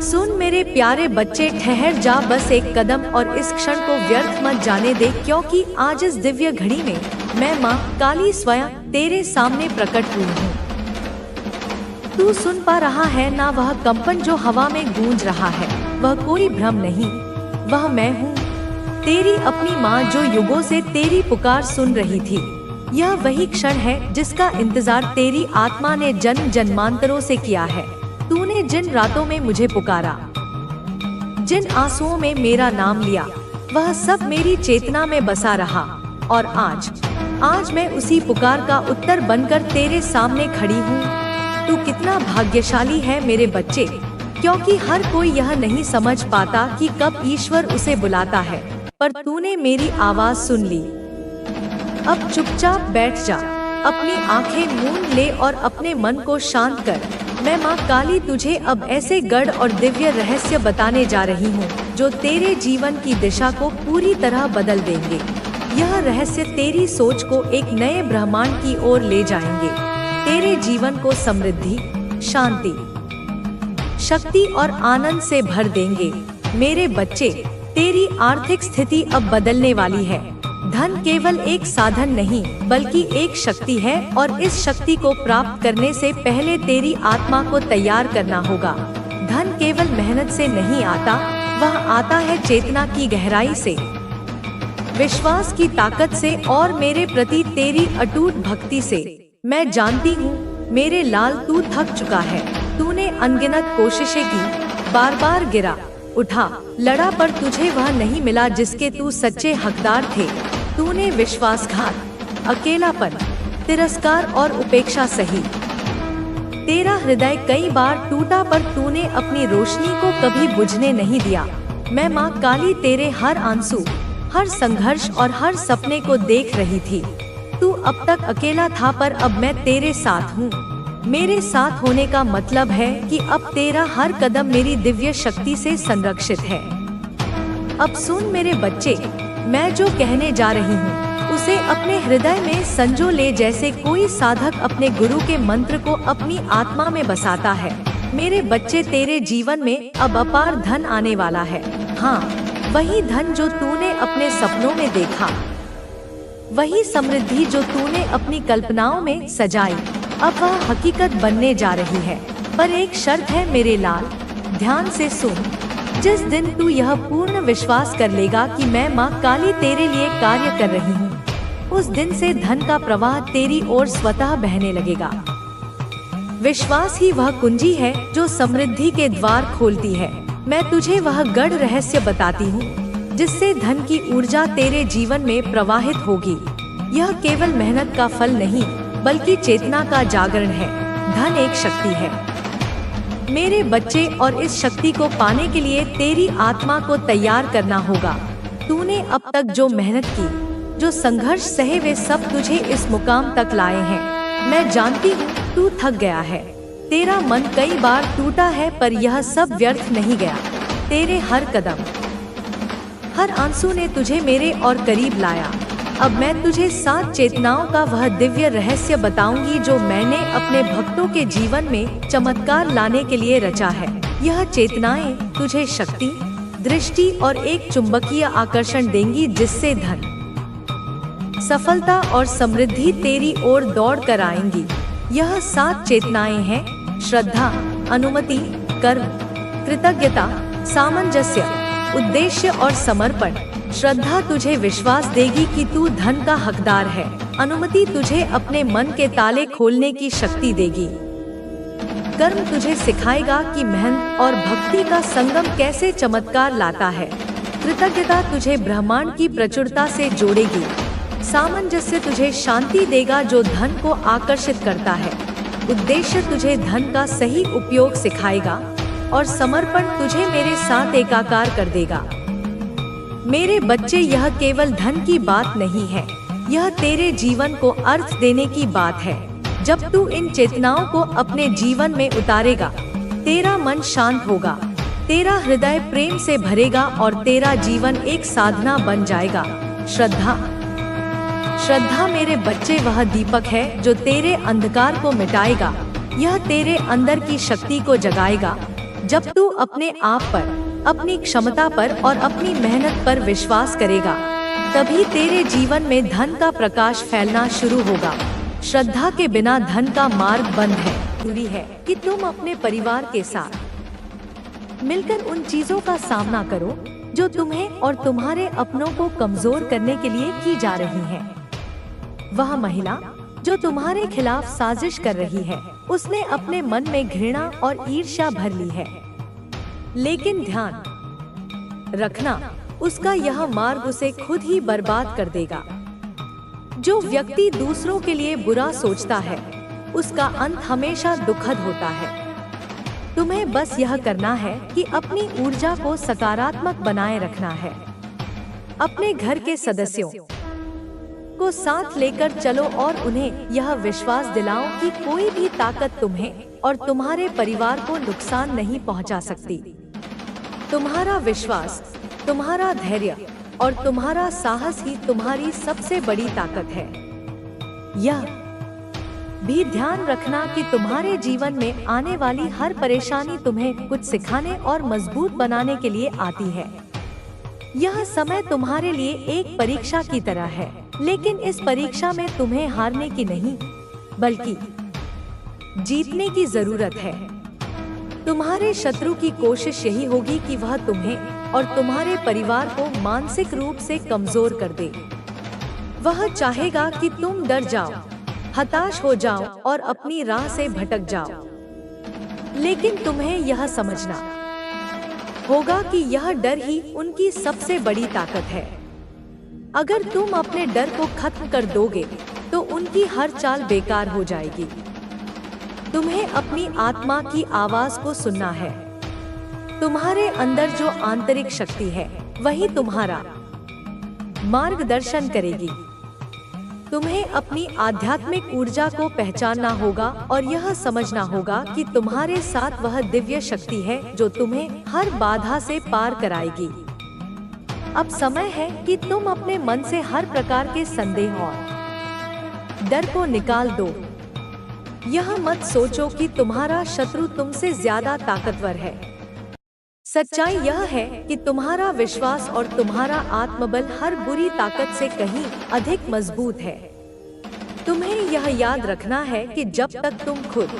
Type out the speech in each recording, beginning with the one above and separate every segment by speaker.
Speaker 1: सुन मेरे प्यारे बच्चे, ठहर जा बस एक कदम और इस क्षण को व्यर्थ मत जाने दे, क्योंकि आज इस दिव्य घड़ी में मैं माँ काली स्वयं तेरे सामने प्रकट हुई हूँ। तू सुन पा रहा है ना वह कंपन जो हवा में गूंज रहा है? वह कोई भ्रम नहीं, वह मैं हूँ, तेरी अपनी माँ जो युगों से तेरी पुकार सुन रही थी। यह वही क्षण है जिसका इंतजार तेरी आत्मा ने जन्म जन्मांतरों से किया है। तूने जिन रातों में मुझे पुकारा, जिन आंसुओं में मेरा नाम लिया, वह सब मेरी चेतना में बसा रहा। और आज मैं उसी पुकार का उत्तर बनकर तेरे सामने खड़ी हूँ। तू कितना भाग्यशाली है मेरे बच्चे, क्योंकि हर कोई यह नहीं समझ पाता कि कब ईश्वर उसे बुलाता है, पर तूने मेरी आवाज सुन ली। अब चुपचाप बैठ जा, अपनी आंखें मूंद ले और अपने मन को शांत कर। मैं माँ काली तुझे अब ऐसे गढ़ और दिव्य रहस्य बताने जा रही हूँ जो तेरे जीवन की दिशा को पूरी तरह बदल देंगे। यह रहस्य तेरी सोच को एक नए ब्रह्मांड की ओर ले जाएंगे, तेरे जीवन को समृद्धि, शांति, शक्ति और आनंद से भर देंगे। मेरे बच्चे, तेरी आर्थिक स्थिति अब बदलने वाली है। धन केवल एक साधन नहीं बल्कि एक शक्ति है, और इस शक्ति को प्राप्त करने से पहले तेरी आत्मा को तैयार करना होगा। धन केवल मेहनत से नहीं आता, वह आता है चेतना की गहराई से, विश्वास की ताकत से और मेरे प्रति तेरी अटूट भक्ति से। मैं जानती हूँ मेरे लाल, तू थक चुका है। तूने अनगिनत कोशिशें की, बार बार गिरा, उठा, लड़ा, पर तुझे वह नहीं मिला जिसके तू सच्चे हकदार थे। तूने विश्वासघात, अकेलापन, तिरस्कार और उपेक्षा सही। तेरा हृदय कई बार टूटा, पर तूने अपनी रोशनी को कभी बुझने नहीं दिया। मैं माँ काली तेरे हर आंसू, हर संघर्ष और हर सपने को देख रही थी। तू अब तक अकेला था, पर अब मैं तेरे साथ हूँ। मेरे साथ होने का मतलब है कि अब तेरा हर कदम मेरी दिव्य शक्ति से संरक्षित है। अब सुन मेरे बच्चे, मैं जो कहने जा रही हूँ उसे अपने हृदय में संजो ले, जैसे कोई साधक अपने गुरु के मंत्र को अपनी आत्मा में बसाता है। मेरे बच्चे, तेरे जीवन में अब अपार धन आने वाला है। हाँ, वही धन जो तूने अपने सपनों में देखा, वही समृद्धि जो तूने अपनी कल्पनाओं में सजाई, अब वह हकीकत बनने जा रही है। पर एक शर्त है मेरे लाल, ध्यान से सुन। जिस दिन तू यह पूर्ण विश्वास कर लेगा कि मैं माँ काली तेरे लिए कार्य कर रही हूँ, उस दिन से धन का प्रवाह तेरी ओर स्वतः बहने लगेगा। विश्वास ही वह कुंजी है जो समृद्धि के द्वार खोलती है। मैं तुझे वह गढ़ रहस्य बताती हूँ जिससे धन की ऊर्जा तेरे जीवन में प्रवाहित होगी। यह केवल मेहनत का फल नहीं बल्कि चेतना का जागरण है। धन एक शक्ति है मेरे बच्चे, और इस शक्ति को पाने के लिए तेरी आत्मा को तैयार करना होगा। तूने अब तक जो मेहनत की, जो संघर्ष सहे, वे सब तुझे इस मुकाम तक लाए हैं। मैं जानती हूँ तू थक गया है, तेरा मन कई बार टूटा है, पर यह सब व्यर्थ नहीं गया। तेरे हर कदम, हर आंसू ने तुझे मेरे और करीब लाया। अब मैं तुझे 7 चेतनाओं का वह दिव्य रहस्य बताऊंगी जो मैंने अपने भक्तों के जीवन में चमत्कार लाने के लिए रचा है। यह चेतनाएं तुझे शक्ति, दृष्टि और एक चुंबकीय आकर्षण देंगी जिससे धन, सफलता और समृद्धि तेरी ओर दौड़ कर आएंगी। यह 7 चेतनाएं हैं: श्रद्धा, अनुमति, कर्म, कृतज्ञता, सामंजस्य, उद्देश्य और समर्पण। श्रद्धा तुझे विश्वास देगी कि तू धन का हकदार है। अनुमति तुझे अपने मन के ताले खोलने की शक्ति देगी। कर्म तुझे सिखाएगा कि मेहनत और भक्ति का संगम कैसे चमत्कार लाता है। कृतज्ञता तुझे ब्रह्मांड की प्रचुरता से जोड़ेगी। सामंजस्य तुझे शांति देगा जो धन को आकर्षित करता है। उद्देश्य तुझे धन का सही उपयोग सिखाएगा, और समर्पण तुझे मेरे साथ एकाकार कर देगा। मेरे बच्चे, यह केवल धन की बात नहीं है, यह तेरे जीवन को अर्थ देने की बात है। जब तू इन चेतनाओं को अपने जीवन में उतारेगा, तेरा मन शांत होगा, तेरा हृदय प्रेम से भरेगा और तेरा जीवन एक साधना बन जाएगा। श्रद्धा, श्रद्धा मेरे बच्चे वह दीपक है जो तेरे अंधकार को मिटाएगा। यह तेरे अंदर की शक्ति को जगाएगा, जब तू अपने आप पर, अपनी क्षमता पर और अपनी मेहनत पर विश्वास करेगा, तभी तेरे जीवन में धन का प्रकाश फैलना शुरू होगा। श्रद्धा के बिना धन का मार्ग बंद है। जरूरी है कि तुम अपने परिवार के साथ मिलकर उन चीजों का सामना करो जो तुम्हें और तुम्हारे अपनों को कमजोर करने के लिए की जा रही है। वह महिला जो तुम्हारे खिलाफ साजिश कर रही है, उसने अपने मन में घृणा और ईर्ष्या भर ली है। लेकिन ध्यान रखना, उसका यह मार्ग उसे खुद ही बर्बाद कर देगा। जो व्यक्ति दूसरों के लिए बुरा सोचता है, उसका अंत हमेशा दुखद होता है। तुम्हें बस यह करना है कि अपनी ऊर्जा को सकारात्मक बनाए रखना है। अपने घर के सदस्यों को साथ लेकर चलो और उन्हें यह विश्वास दिलाओ कि कोई भी ताकत तुम्हें और तुम्हारे परिवार को नुकसान नहीं पहुंचा सकती। तुम्हारा विश्वास, तुम्हारा धैर्य और तुम्हारा साहस ही तुम्हारी सबसे बड़ी ताकत है। यह भी ध्यान रखना कि तुम्हारे जीवन में आने वाली हर परेशानी तुम्हें कुछ सिखाने और मजबूत बनाने के लिए आती है। यह समय तुम्हारे लिए एक परीक्षा की तरह है, लेकिन इस परीक्षा में तुम्हें हारने की नहीं, बल्कि जीतने की जरूरत है। तुम्हारे शत्रु की कोशिश यही होगी कि वह तुम्हें और तुम्हारे परिवार को मानसिक रूप से कमजोर कर दे। वह चाहेगा कि तुम डर जाओ, हताश हो जाओ और अपनी राह से भटक जाओ। लेकिन तुम्हें यह समझना होगा कि यह डर ही उनकी सबसे बड़ी ताकत है। अगर तुम अपने डर को खत्म कर दोगे, तो उनकी हर चाल बेकार हो जाएगी। तुम्हें अपनी आत्मा की आवाज को सुनना है। तुम्हारे अंदर जो आंतरिक शक्ति है, वही तुम्हारा मार्गदर्शन करेगी। तुम्हें अपनी आध्यात्मिक ऊर्जा को पहचानना होगा और यह समझना होगा कि तुम्हारे साथ वह दिव्य शक्ति है जो तुम्हें हर बाधा से पार कराएगी। अब समय है कि तुम अपने मन से हर प्रकार के संदेह और डर को निकाल दो। यह मत सोचो कि तुम्हारा शत्रु तुमसे ज्यादा ताकतवर है। सच्चाई यह है कि तुम्हारा विश्वास और तुम्हारा आत्मबल हर बुरी ताकत से कहीं अधिक मजबूत है। तुम्हें यह याद रखना है कि जब तक तुम खुद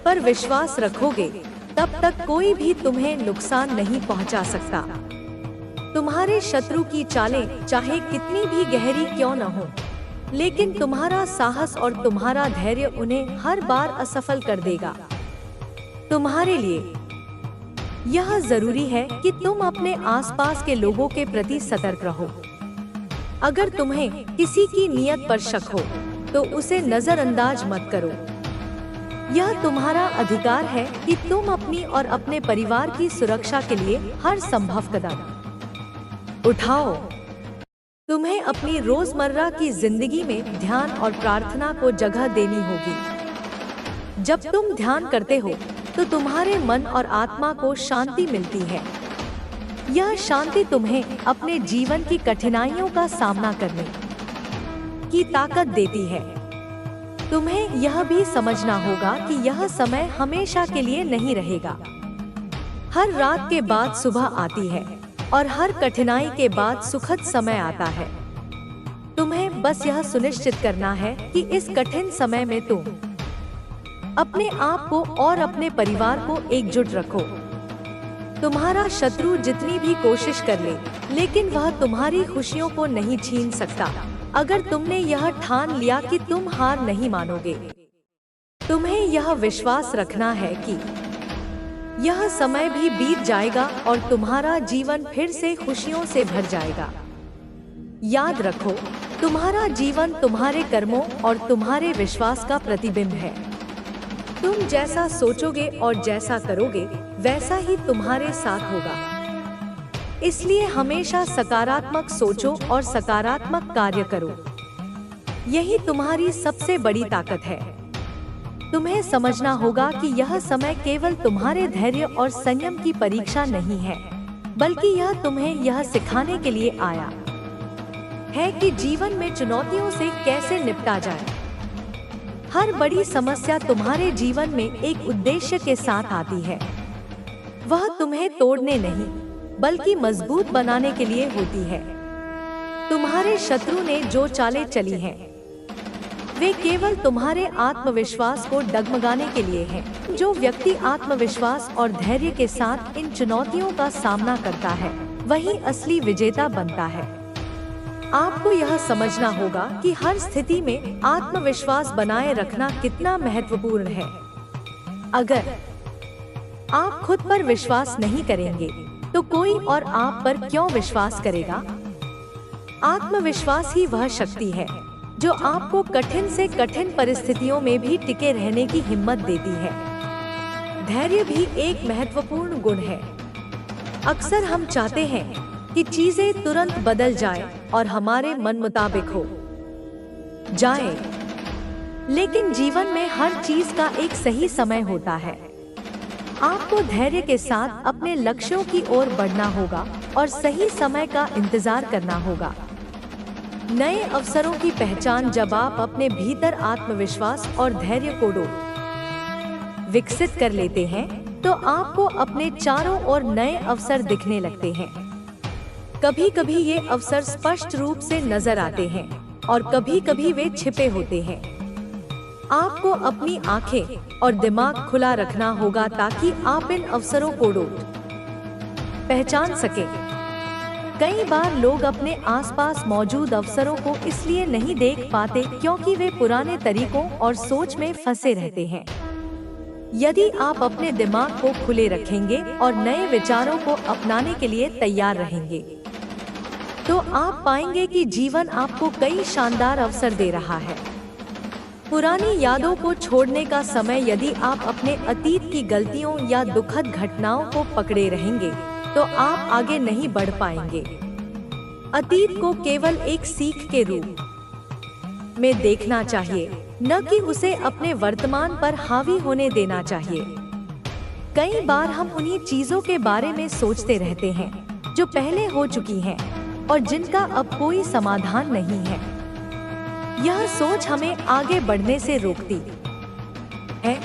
Speaker 1: पर विश्वास रखोगे, तब तक कोई भी तुम्हें नुकसान नहीं पहुंचा सकता। तुम्हारे शत्रु की चालें चाहे कितनी भी गहरी क्यों न हो, लेकिन तुम्हारा साहस और तुम्हारा धैर्य उन्हें हर बार असफल कर देगा। तुम्हारे लिए यह जरूरी है कि तुम अपने आसपास के लोगों के प्रति सतर्क रहो। अगर तुम्हें किसी की नीयत पर शक हो, तो उसे नजरअंदाज मत करो। यह तुम्हारा अधिकार है कि तुम अपनी और अपने परिवार की सुरक्षा के लिए हर संभव कदम उठाओ। तुम्हें अपनी रोजमर्रा की जिंदगी में ध्यान और प्रार्थना को जगह देनी होगी। जब तुम ध्यान करते हो, तो तुम्हारे मन और आत्मा को शांति मिलती है। यह शांति तुम्हें अपने जीवन की कठिनाइयों का सामना करने की ताकत देती है। तुम्हें यह भी समझना होगा कि यह समय हमेशा के लिए नहीं रहेगा। हर रात के बाद सुबह आती है और हर कठिनाई के बाद सुखद समय आता है। तुम्हें बस यह सुनिश्चित करना है कि इस कठिन समय में तुम अपने आप को और अपने परिवार को एकजुट रखो। तुम्हारा शत्रु जितनी भी कोशिश कर ले, लेकिन वह तुम्हारी खुशियों को नहीं छीन सकता, अगर तुमने यह ठान लिया कि तुम हार नहीं मानोगे। तुम्हें यह विश्वास रखना है कि यह समय भी बीत जाएगा और तुम्हारा जीवन फिर से खुशियों से भर जाएगा। याद रखो, तुम्हारा जीवन तुम्हारे कर्मों और तुम्हारे विश्वास का प्रतिबिंब है। तुम जैसा सोचोगे और जैसा करोगे, वैसा ही तुम्हारे साथ होगा। इसलिए हमेशा सकारात्मक सोचो और सकारात्मक कार्य करो। यही तुम्हारी सबसे बड़ी ताकत है। तुम्हें समझना होगा कि यह समय केवल तुम्हारे धैर्य और संयम की परीक्षा नहीं है, बल्कि यह तुम्हें यह सिखाने के लिए आया है कि जीवन में चुनौतियों से कैसे निपटा जाए। हर बड़ी समस्या तुम्हारे जीवन में एक उद्देश्य के साथ आती है। वह तुम्हें तोड़ने नहीं, बल्कि मजबूत बनाने के लिए होती है। तुम्हारे शत्रु ने जो चालें चली हैं, वे केवल तुम्हारे आत्मविश्वास को डगमगाने के लिए हैं। जो व्यक्ति आत्मविश्वास और धैर्य के साथ इन चुनौतियों का सामना करता है, वही असली विजेता बनता है। आपको यह समझना होगा कि हर स्थिति में आत्मविश्वास बनाए रखना कितना महत्वपूर्ण है। अगर आप खुद पर विश्वास नहीं करेंगे, तो कोई और आप पर क्यों विश्वास करेगा? आत्मविश्वास ही वह शक्ति है जो आपको कठिन से कठिन परिस्थितियों में भी टिके रहने की हिम्मत देती है। धैर्य भी एक महत्वपूर्ण गुण है। अक्सर हम चाहते हैं कि चीजें तुरंत बदल जाएं और हमारे मन मुताबिक हो जाए, लेकिन जीवन में हर चीज का एक सही समय होता है। आपको धैर्य के साथ अपने लक्ष्यों की ओर बढ़ना होगा और सही समय का इंतजार करना होगा। नए अवसरों की पहचान जब आप अपने भीतर आत्मविश्वास और धैर्य को विकसित कर लेते हैं, तो आपको अपने चारों ओर नए अवसर दिखने लगते हैं। कभी कभी ये अवसर स्पष्ट रूप से नजर आते हैं और कभी कभी वे छिपे होते हैं। आपको अपनी आंखें और दिमाग खुला रखना होगा ताकि आप इन अवसरों को पहचान सकें। कई बार लोग अपने आसपास मौजूद अवसरों को इसलिए नहीं देख पाते क्योंकि वे पुराने तरीकों और सोच में फंसे रहते हैं। यदि आप अपने दिमाग को खुले रखेंगे और नए विचारों को अपनाने के लिए तैयार रहेंगे, तो आप पाएंगे कि जीवन आपको कई शानदार अवसर दे रहा है। पुरानी यादों को छोड़ने का समय। यदि आप अपने अतीत की गलतियों या दुखद घटनाओं को पकड़े रहेंगे, तो आप आगे नहीं बढ़ पाएंगे। अतीत को केवल एक सीख के रूप में देखना चाहिए, न कि उसे अपने वर्तमान पर हावी होने देना चाहिए। कई बार हम उन्हीं चीजों के बारे में सोचते रहते हैं जो पहले हो चुकी हैं और जिनका अब कोई समाधान नहीं है। यह सोच हमें आगे बढ़ने से रोकती है।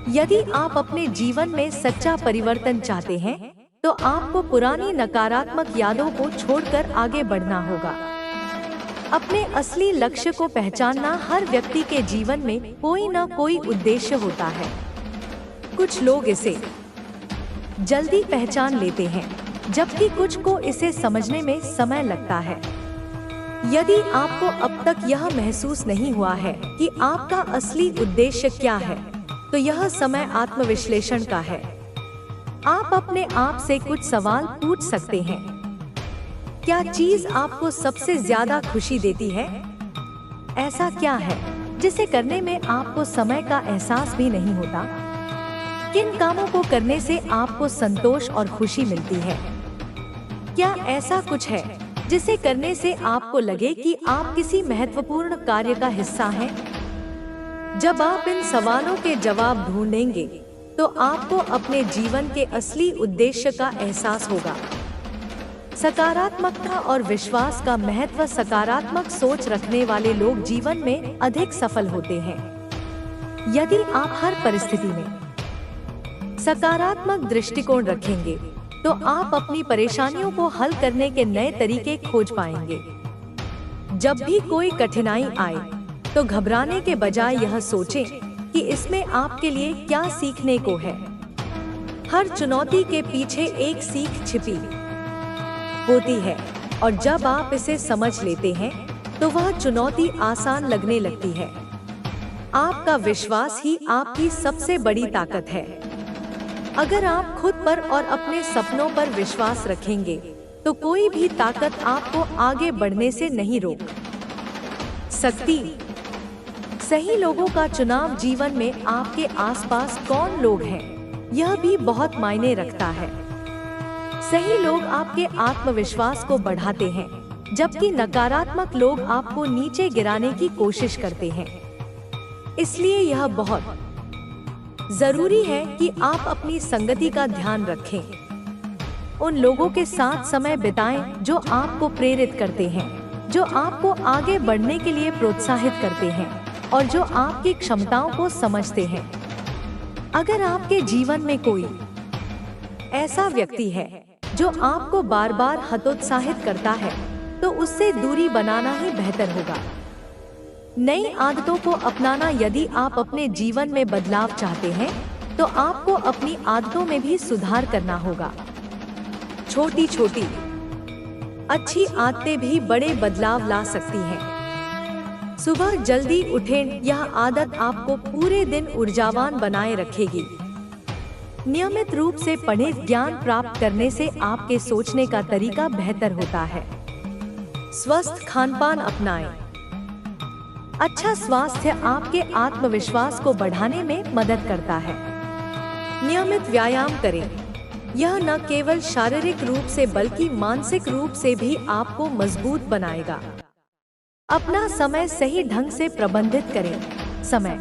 Speaker 1: यदि आप अपने जीवन में सच्चा परिवर्तन चाहते हैं, तो आपको पुरानी नकारात्मक यादों को छोड़कर आगे बढ़ना होगा। अपने असली लक्ष्य को पहचानना। हर व्यक्ति के जीवन में कोई न कोई उद्देश्य होता है। कुछ लोग इसे जल्दी पहचान लेते हैं, जबकि कुछ को इसे समझने में समय लगता है। यदि आपको अब तक यह महसूस नहीं हुआ है कि आपका असली उद्देश्य क्या है, तो यह समय आत्मविश्लेषण का है। आप अपने आप से कुछ सवाल पूछ सकते हैं। क्या चीज आपको सबसे ज्यादा खुशी देती है? ऐसा क्या है जिसे करने में आपको समय का एहसास भी नहीं होता? किन कामों को करने से आपको संतोष और खुशी मिलती है? क्या ऐसा कुछ है जिसे करने से आपको लगे कि आप किसी महत्वपूर्ण कार्य का हिस्सा हैं? जब आप इन सवालों के जवाब ढूंढेंगे, तो आपको अपने जीवन के असली उद्देश्य का एहसास होगा। सकारात्मकता और विश्वास का महत्व। सकारात्मक सोच रखने वाले लोग जीवन में अधिक सफल होते हैं। यदि आप हर परिस्थिति में सकारात्मक दृष्टिकोण रखेंगे, तो आप अपनी परेशानियों को हल करने के नए तरीके खोज पाएंगे। जब भी कोई कठिनाई आए, तो घबराने के बजाय यह सोचें कि इसमें आपके लिए क्या सीखने को है। हर चुनौती के पीछे एक सीख छिपी होती है, और जब आप इसे समझ लेते हैं, तो वह चुनौती आसान लगने लगती है। आपका विश्वास ही आपकी सबसे बड़ी ताकत है। अगर आप खुद पर और अपने सपनों पर विश्वास रखेंगे, तो कोई भी ताकत आपको आगे बढ़ने से नहीं रोक सकती। सही लोगों का चुनाव। जीवन में आपके आसपास कौन लोग हैं, यह भी बहुत मायने रखता है। सही लोग आपके आत्मविश्वास को बढ़ाते हैं, जबकि नकारात्मक लोग आपको नीचे गिराने की कोशिश करते हैं। इसलिए यह बहुत जरूरी है कि आप अपनी संगति का ध्यान रखें। उन लोगों के साथ समय बिताएं जो आपको प्रेरित करते हैं, जो आपको आगे बढ़ने के लिए प्रोत्साहित करते हैं और जो आपकी क्षमताओं को समझते हैं। अगर आपके जीवन में कोई ऐसा व्यक्ति है जो आपको बार बार हतोत्साहित करता है, तो उससे दूरी बनाना ही बेहतर होगा। नई आदतों को अपनाना। यदि आप अपने जीवन में बदलाव चाहते हैं, तो आपको अपनी आदतों में भी सुधार करना होगा। छोटी छोटी अच्छी आदतें भी बड़े बदलाव ला सकती हैं। सुबह जल्दी उठें। यह आदत आपको पूरे दिन ऊर्जावान बनाए रखेगी। नियमित रूप से पढ़ें। ज्ञान प्राप्त करने से आपके सोचने का तरीका बेहतर होता है। स्वस्थ खानपान अपनाएं। अच्छा स्वास्थ्य आपके आत्मविश्वास को बढ़ाने में मदद करता है। नियमित व्यायाम करें। यह न केवल शारीरिक रूप से बल्कि मानसिक रूप से भी आपको मजबूत बनाएगा। अपना समय सही ढंग से प्रबंधित करें। समय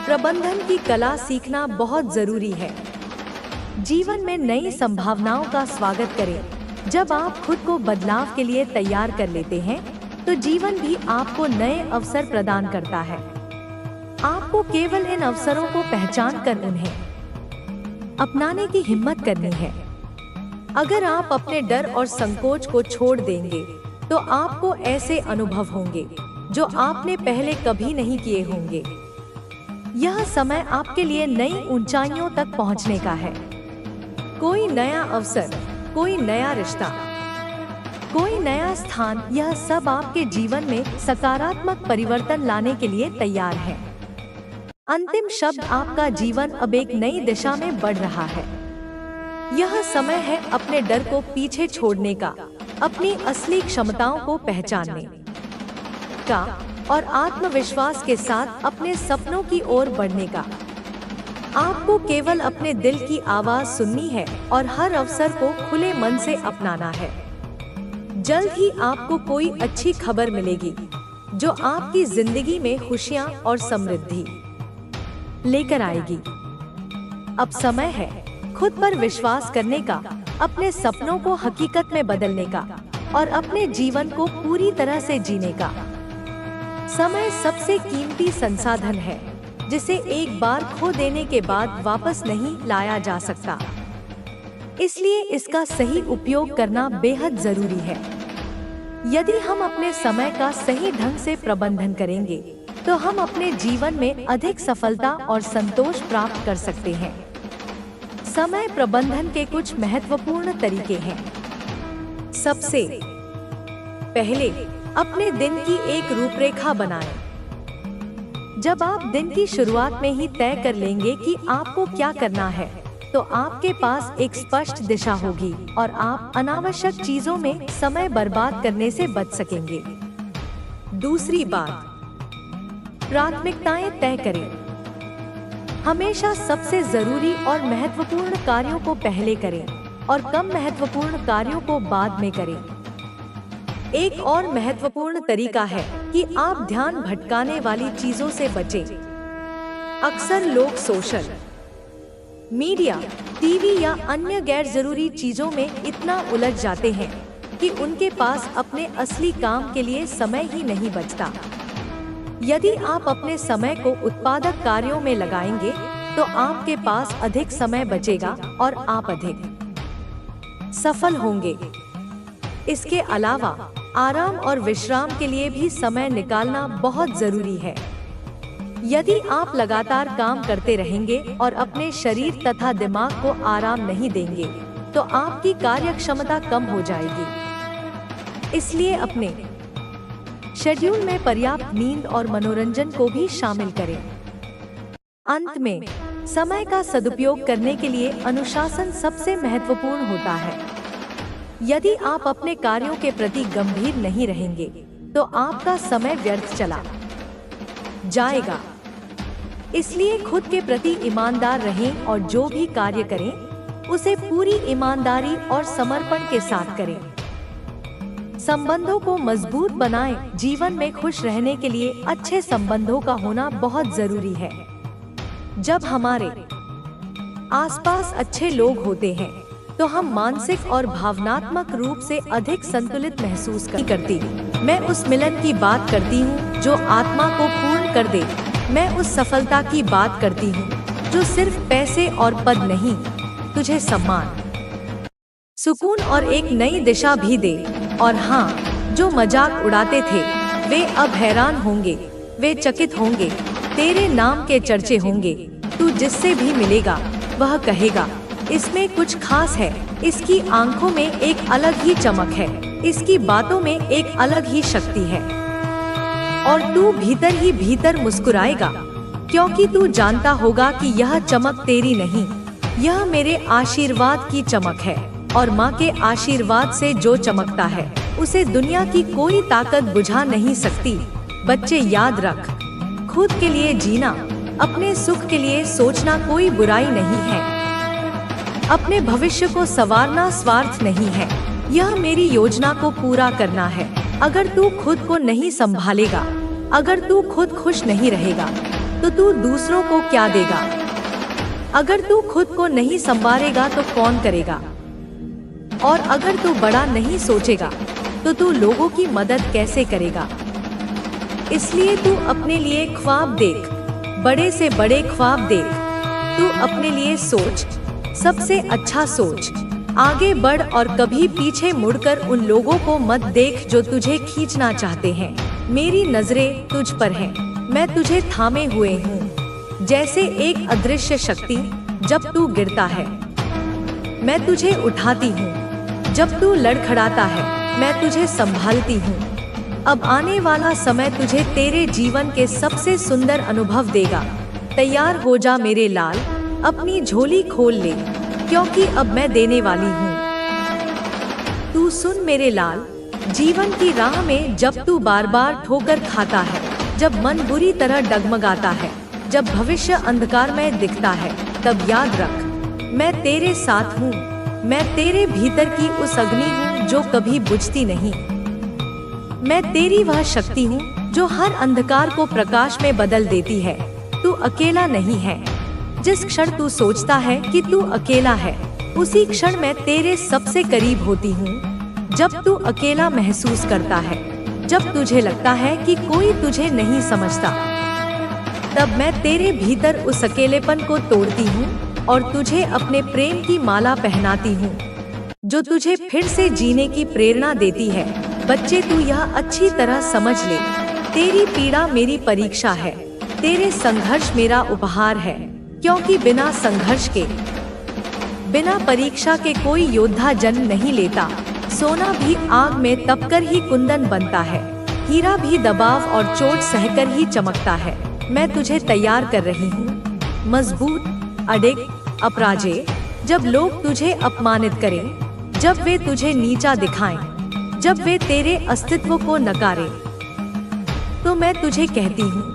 Speaker 1: प्रबंधन की कला सीखना बहुत जरूरी है। जीवन में नई संभावनाओं का स्वागत करें। जब आप खुद को बदलाव के लिए तैयार कर लेते हैं, तो जीवन भी आपको नए अवसर प्रदान करता है। आपको केवल इन अवसरों को पहचान कर उन्हें अपनाने की हिम्मत करनी है। अगर आप अपने डर और संकोच को छोड़ देंगे, तो आपको ऐसे अनुभव होंगे जो आपने पहले कभी नहीं किए होंगे। यह समय आपके लिए नई ऊंचाइयों तक पहुंचने का है। कोई नया अवसर, कोई नया रिश्ता, कोई नया स्थान, यह सब आपके जीवन में सकारात्मक परिवर्तन लाने के लिए तैयार है। अंतिम शब्द, आपका जीवन अब एक नई दिशा में बढ़ रहा है। यह समय है अपने डर को पीछे छोड़ने का, अपनी असली क्षमताओं को पहचानने का और आत्मविश्वास के साथ अपने सपनों की ओर बढ़ने का। आपको केवल अपने दिल की आवाज सुननी है और हर अवसर को खुले मन से अपनाना है। जल्द ही आपको कोई अच्छी खबर मिलेगी जो आपकी जिंदगी में खुशियां और समृद्धि लेकर आएगी। अब समय है खुद पर विश्वास करने का, अपने सपनों को हकीकत में बदलने का और अपने जीवन को पूरी तरह से जीने का। समय सबसे कीमती संसाधन है, जिसे एक बार खो देने के बाद वापस नहीं लाया जा सकता। इसलिए इसका सही उपयोग करना बेहद जरूरी है। यदि हम अपने समय का सही ढंग से प्रबंधन करेंगे, तो हम अपने जीवन में अधिक सफलता और संतोष प्राप्त कर सकते हैं। समय प्रबंधन के कुछ महत्वपूर्ण तरीके हैं। सबसे पहले, अपने दिन की एक रूपरेखा बनाएं। जब आप दिन की शुरुआत में ही तय कर लेंगे कि आपको क्या करना है, तो आपके पास एक स्पष्ट दिशा होगी और आप अनावश्यक चीजों में समय बर्बाद करने से बच सकेंगे। दूसरी बात, प्राथमिकताएं तय करें। हमेशा सबसे जरूरी और महत्वपूर्ण कार्यों को पहले करें और कम महत्वपूर्ण कार्यों को बाद में करें। एक और महत्वपूर्ण तरीका है कि आप ध्यान भटकाने वाली चीजों से बचें। अक्सर लोग सोशल मीडिया, टीवी या अन्य गैर जरूरी चीजों में इतना उलझ जाते हैं कि उनके पास अपने असली काम के लिए समय ही नहीं बचता। यदि आप अपने समय को उत्पादक कार्यों में लगाएंगे, तो आपके पास अधिक समय बचेगा और आप अधिक सफल होंगे। इसके अलावा आराम और विश्राम के लिए भी समय निकालना बहुत जरूरी है। यदि आप लगातार काम करते रहेंगे और अपने शरीर तथा दिमाग को आराम नहीं देंगे, तो आपकी कार्यक्षमता कम हो जाएगी। इसलिए अपने शेड्यूल में पर्याप्त नींद और मनोरंजन को भी शामिल करें। अंत में, समय का सदुपयोग करने के लिए अनुशासन सबसे महत्वपूर्ण होता है। यदि आप अपने कार्यों के प्रति गंभीर नहीं रहेंगे, तो आपका समय व्यर्थ चला जाएगा। इसलिए खुद के प्रति ईमानदार रहें और जो भी कार्य करें, उसे पूरी ईमानदारी और समर्पण के साथ करें। संबंधों को मजबूत बनाएं। जीवन में खुश रहने के लिए अच्छे संबंधों का होना बहुत जरूरी है। जब हमारे आसपास अच्छे लोग होते हैं, तो हम मानसिक और भावनात्मक रूप से अधिक संतुलित महसूस करती। मैं उस मिलन की बात करती हूँ जो आत्मा को पूर्ण कर दे। मैं उस सफलता की बात करती हूँ जो सिर्फ पैसे और पद नहीं, तुझे सम्मान, सुकून और एक नई दिशा भी दे। और हाँ, जो मजाक उड़ाते थे वे अब हैरान होंगे, वे चकित होंगे, तेरे नाम के चर्चे होंगे। तू जिससे भी मिलेगा वह कहेगा इसमें कुछ खास है, इसकी आंखों में एक अलग ही चमक है, इसकी बातों में एक अलग ही शक्ति है। और तू भीतर ही भीतर मुस्कुराएगा, क्योंकि तू जानता होगा कि यह चमक तेरी नहीं, यह मेरे आशीर्वाद की चमक है। और माँ के आशीर्वाद से जो चमकता है उसे दुनिया की कोई ताकत बुझा नहीं सकती। बच्चे याद रख, खुद के लिए जीना, अपने सुख के लिए सोचना कोई बुराई नहीं है। अपने भविष्य को संवारना स्वार्थ नहीं है, यह मेरी योजना को पूरा करना है। अगर तू खुद को नहीं संभालेगा, अगर तू खुद खुश नहीं रहेगा, तो तू दूसरों को क्या देगा? अगर तू खुद को नहीं संवारेगा तो कौन करेगा? और अगर तू बड़ा नहीं सोचेगा तो तू लोगों की मदद कैसे करेगा? इसलिए तू अपने लिए ख्वाब देख, बड़े से बड़े ख्वाब देख। तू अपने लिए सोच, सबसे अच्छा सोच, आगे बढ़ और कभी पीछे मुड़कर उन लोगों को मत देख जो तुझे खींचना चाहते हैं। मेरी नजरें तुझ पर हैं, मैं तुझे थामे हुए हूँ, जैसे एक अदृश्य शक्ति। जब तू गिरता है मैं तुझे उठाती हूँ, जब तू लड़खड़ाता है मैं तुझे संभालती हूँ। अब आने वाला समय तुझे तेरे जीवन के सबसे सुंदर अनुभव देगा। तैयार हो जा मेरे लाल, अपनी झोली खोल ले, क्योंकि अब मैं देने वाली हूँ। तू सुन मेरे लाल, जीवन की राह में जब तू बार बार ठोकर खाता है, जब मन बुरी तरह डगमगाता है, जब भविष्य अंधकार में दिखता है, तब याद रख मैं तेरे साथ हूँ। मैं तेरे भीतर की उस अग्नि हूँ जो कभी बुझती नहीं। मैं तेरी वह शक्ति हूँ जो हर अंधकार को प्रकाश में बदल देती है। तू अकेला नहीं है। जिस क्षण तू सोचता है कि तू अकेला है, उसी क्षण मैं तेरे सबसे करीब होती हूँ। जब तू अकेला महसूस करता है, जब तुझे लगता है कि कोई तुझे नहीं समझता, तब मैं तेरे भीतर उस अकेलेपन को तोड़ती हूँ और तुझे अपने प्रेम की माला पहनाती हूँ, जो तुझे फिर से जीने की प्रेरणा देती है। बच्चे, तू यह अच्छी तरह समझ ले, तेरी पीड़ा मेरी परीक्षा है, तेरे संघर्ष मेरा उपहार है। क्योंकि बिना संघर्ष के, बिना परीक्षा के कोई योद्धा जन्म नहीं लेता। सोना भी आग में तपकर ही कुंदन बनता है, हीरा भी दबाव और चोट सहकर ही चमकता है। मैं तुझे तैयार कर रही हूँ, मजबूत, अडिग, अपराजेय। जब लोग तुझे अपमानित करें, जब वे तुझे नीचा दिखाएं, जब वे तेरे अस्तित्व को नकारें, तो मैं तुझे कहती हूँ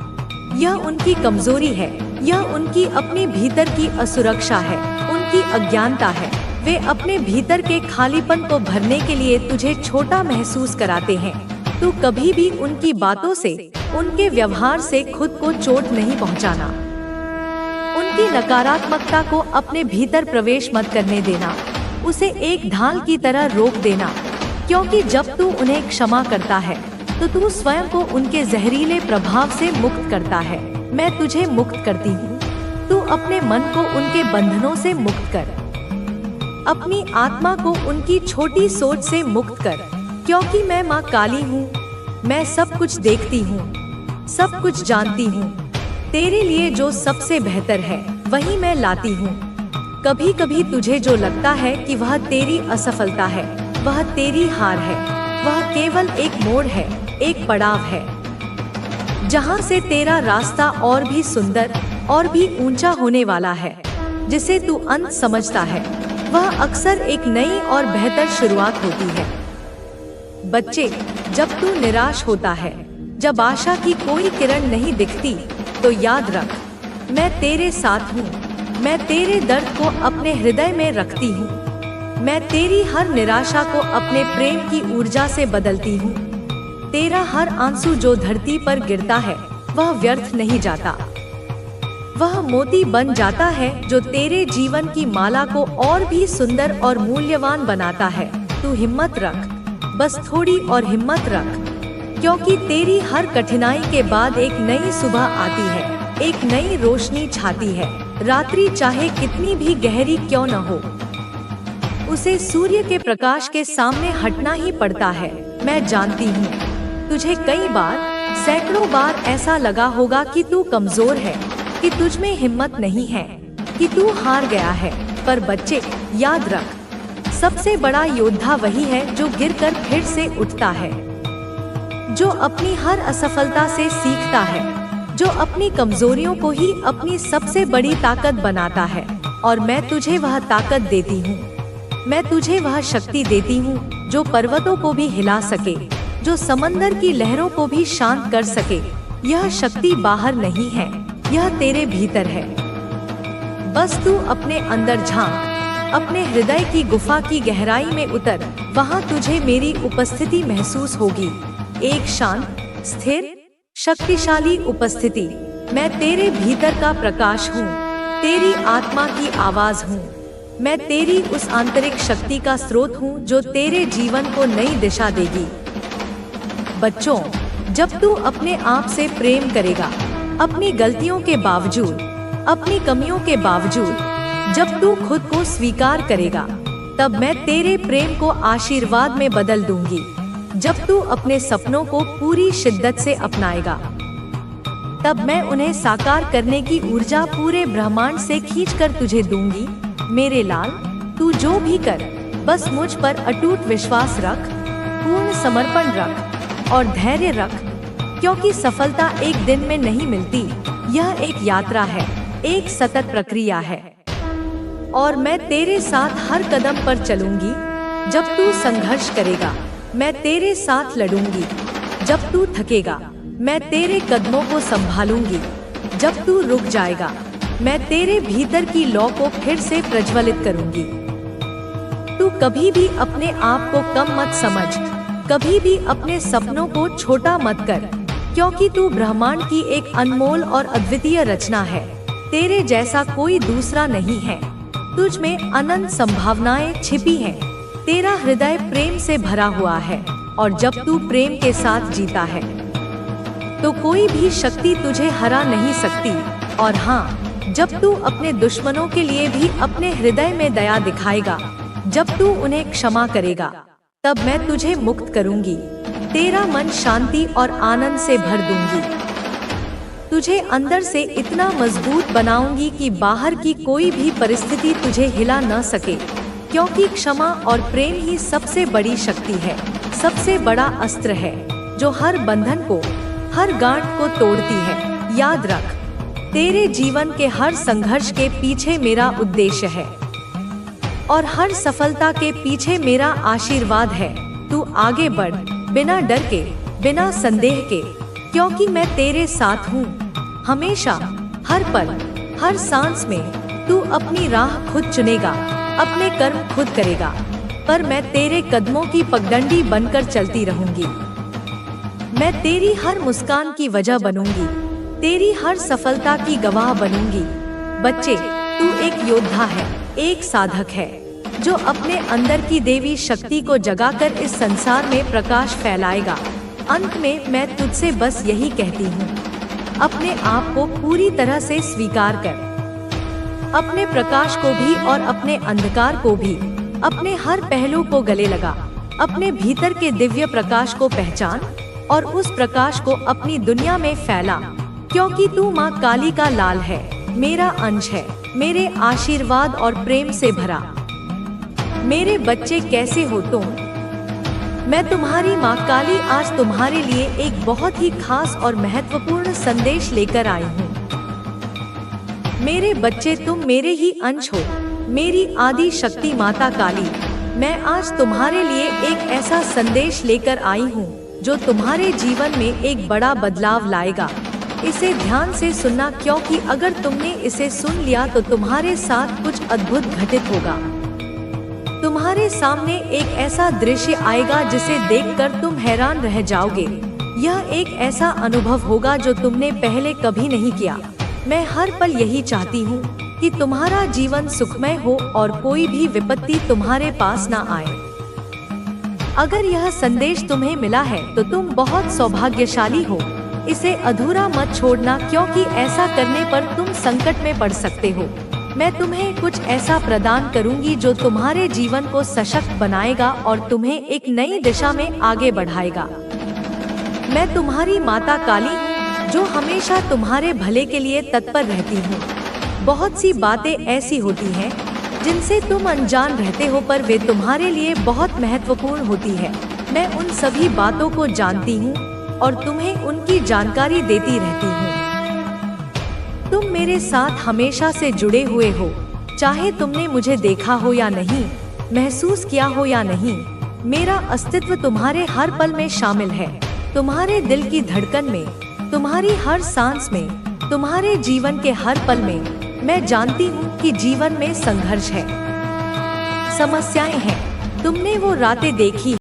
Speaker 1: यह उनकी कमजोरी है, यह उनकी अपने भीतर की असुरक्षा है, उनकी अज्ञानता है। वे अपने भीतर के खालीपन को भरने के लिए तुझे छोटा महसूस कराते हैं। तू कभी भी उनकी बातों से, उनके व्यवहार से खुद को चोट नहीं पहुंचाना। उनकी नकारात्मकता को अपने भीतर प्रवेश मत करने देना, उसे एक ढाल की तरह रोक देना। क्योंकि जब तू उन्हें क्षमा करता है तो तू स्वयं को उनके जहरीले प्रभाव से मुक्त करता है। मैं तुझे मुक्त करती हूँ। तू अपने मन को उनके बंधनों से मुक्त कर, अपनी आत्मा को उनकी छोटी सोच से मुक्त कर। क्योंकि मैं माँ काली हूँ, मैं सब कुछ देखती हूँ, सब कुछ जानती हूँ। तेरे लिए जो सबसे बेहतर है वही मैं लाती हूँ। कभी कभी तुझे जो लगता है कि वह तेरी असफलता है, वह तेरी हार है, वह केवल एक मोड़ है, एक पड़ाव है, जहाँ से तेरा रास्ता और भी सुंदर और भी ऊंचा होने वाला है। जिसे तू अंत समझता है वह अक्सर एक नई और बेहतर शुरुआत होती है। बच्चे, जब तू निराश होता है, जब आशा की कोई किरण नहीं दिखती, तो याद रख मैं तेरे साथ हूँ। मैं तेरे दर्द को अपने हृदय में रखती हूँ। मैं तेरी हर निराशा को अपने प्रेम की ऊर्जा से बदलती हूँ। तेरा हर आंसू जो धरती पर गिरता है वह व्यर्थ नहीं जाता, वह मोती बन जाता है जो तेरे जीवन की माला को और भी सुंदर और मूल्यवान बनाता है। तू हिम्मत रख, बस थोड़ी और हिम्मत रख, क्योंकि तेरी हर कठिनाई के बाद एक नई सुबह आती है, एक नई रोशनी छाती है। रात्रि चाहे कितनी भी गहरी क्यों न हो, उसे सूर्य के प्रकाश के सामने हटना ही पड़ता है। मैं जानती हूँ तुझे कई बार, सैकड़ों बार ऐसा लगा होगा कि तू कमजोर है, कि तुझ में हिम्मत नहीं है, कि तू हार गया है। पर बच्चे, याद रख, सबसे बड़ा योद्धा वही है जो गिरकर फिर से उठता है, जो अपनी हर असफलता से सीखता है, जो अपनी कमजोरियों को ही अपनी सबसे बड़ी ताकत बनाता है। और मैं तुझे वह ताकत देती हूँ, मैं तुझे वह शक्ति देती हूँ जो पर्वतों को भी हिला सके, जो समंदर की लहरों को भी शांत कर सके। यह शक्ति बाहर नहीं है, यह तेरे भीतर है। बस तू अपने अंदर झांक, अपने हृदय की गुफा की गहराई में उतर। वहाँ तुझे मेरी उपस्थिति महसूस होगी, एक शांत, स्थिर, शक्तिशाली उपस्थिति। मैं तेरे भीतर का प्रकाश हूँ, तेरी आत्मा की आवाज हूँ। मैं तेरी उस आंतरिक शक्ति का स्रोत हूँ जो तेरे जीवन को नई दिशा देगी। बच्चों, जब तू अपने आप से प्रेम करेगा, अपनी गलतियों के बावजूद, अपनी कमियों के बावजूद, जब तू खुद को स्वीकार करेगा, तब मैं तेरे प्रेम को आशीर्वाद में बदल दूंगी। जब तू अपने सपनों को पूरी शिद्दत से अपनाएगा, तब मैं उन्हें साकार करने की ऊर्जा पूरे ब्रह्मांड से खींचकर तुझे दूंगी। मेरे लाल, तू जो भी कर, बस मुझ पर अटूट विश्वास रख, पूर्ण समर्पण रख और धैर्य रख, क्योंकि सफलता एक दिन में नहीं मिलती। यह एक यात्रा है, एक सतत प्रक्रिया है। और मैं तेरे साथ हर कदम पर चलूंगी। जब तू संघर्ष करेगा, मैं तेरे साथ लड़ूंगी। जब तू थकेगा, मैं तेरे कदमों को संभालूंगी। जब तू रुक जाएगा, मैं तेरे भीतर की लौ को फिर से प्रज्वलित करूंगी। तू कभी भी अपने आप को कम मत समझ, कभी भी अपने सपनों को छोटा मत कर, क्योंकि तू ब्रह्मांड की एक अनमोल और अद्वितीय रचना है। तेरे जैसा कोई दूसरा नहीं है। तुझ में अनंत संभावनाएं छिपी हैं। तेरा हृदय प्रेम से भरा हुआ है, और जब तू प्रेम के साथ जीता है, तो कोई भी शक्ति तुझे हरा नहीं सकती। और हाँ, जब तू अपने दुश्मनों के लिए भी अपने हृदय में दया दिखाएगा, जब तू उन्हें क्षमा करेगा, तब मैं तुझे मुक्त करूंगी। तेरा मन शांति और आनंद से भर दूंगी। तुझे अंदर से इतना मजबूत बनाऊंगी कि बाहर की कोई भी परिस्थिति तुझे हिला न सके, क्योंकि क्षमा और प्रेम ही सबसे बड़ी शक्ति है, सबसे बड़ा अस्त्र है, जो हर बंधन को, हर गांठ को तोड़ती है। याद रख, तेरे जीवन के हर संघर्ष के पीछे मेरा उद्देश्य है, और हर सफलता के पीछे मेरा आशीर्वाद है। तू आगे बढ़, बिना डर के, बिना संदेह के, क्योंकि मैं तेरे साथ हूँ। हमेशा, हर पल, हर सांस में तू अपनी राह खुद चुनेगा, अपने कर्म खुद करेगा, पर मैं तेरे कदमों की पगडंडी बनकर चलती रहूंगी। मैं तेरी हर मुस्कान की वजह बनूंगी, तेरी हर सफलता की गवाह बनूंगी। बच्चे, तू एक योद्धा है, एक साधक है, जो अपने अंदर की देवी शक्ति को जगाकर इस संसार में प्रकाश फैलाएगा। अंत में मैं तुझसे बस यही कहती हूँ, अपने आप को पूरी तरह से स्वीकार कर। अपने प्रकाश को भी और अपने अंधकार को भी, अपने हर पहलू को गले लगा। अपने भीतर के दिव्य प्रकाश को पहचान और उस प्रकाश को अपनी दुनिया में फैला, क्योंकि तू माँ काली का लाल है, मेरा अंश है, मेरे आशीर्वाद और प्रेम से भरा। मेरे बच्चे, कैसे हो तुम? मैं तुम्हारी माँ काली आज तुम्हारे लिए एक बहुत ही खास और महत्वपूर्ण संदेश लेकर आई हूँ। मेरे बच्चे, तुम मेरे ही अंश हो, मेरी आदि शक्ति माता काली। मैं आज तुम्हारे लिए एक ऐसा संदेश लेकर आई हूँ जो तुम्हारे जीवन में एक बड़ा बदलाव लाएगा। इसे ध्यान से सुनना, क्योंकि अगर तुमने इसे सुन लिया तो तुम्हारे साथ कुछ अद्भुत घटित होगा। तुम्हारे सामने एक ऐसा दृश्य आएगा जिसे देखकर तुम हैरान रह जाओगे। यह एक ऐसा अनुभव होगा जो तुमने पहले कभी नहीं किया। मैं हर पल यही चाहती हूँ कि तुम्हारा जीवन सुखमय हो और कोई भी विपत्ति तुम्हारे पास ना आए। अगर यह संदेश तुम्हें मिला है तो तुम बहुत सौभाग्यशाली हो। इसे अधूरा मत छोड़ना, क्योंकि ऐसा करने पर तुम संकट में पड़ सकते हो। मैं तुम्हें कुछ ऐसा प्रदान करूंगी जो तुम्हारे जीवन को सशक्त बनाएगा और तुम्हें एक नई दिशा में आगे बढ़ाएगा। मैं तुम्हारी माता काली, जो हमेशा तुम्हारे भले के लिए तत्पर रहती हूँ। बहुत सी बातें ऐसी होती हैं जिनसे तुम अनजान रहते हो, पर वे तुम्हारे लिए बहुत महत्वपूर्ण होती है। मैं उन सभी बातों को जानती हूँ और तुम्हें उनकी जानकारी देती रहती हूँ। तुम मेरे साथ हमेशा से जुड़े हुए हो, चाहे तुमने मुझे देखा हो या नहीं, महसूस किया हो या नहीं। मेरा अस्तित्व तुम्हारे हर पल में शामिल है, तुम्हारे दिल की धड़कन में, तुम्हारी हर सांस में, तुम्हारे जीवन के हर पल में। मैं जानती हूँ कि जीवन में संघर्ष है, समस्याएं हैं, तुमने वो रातें देखी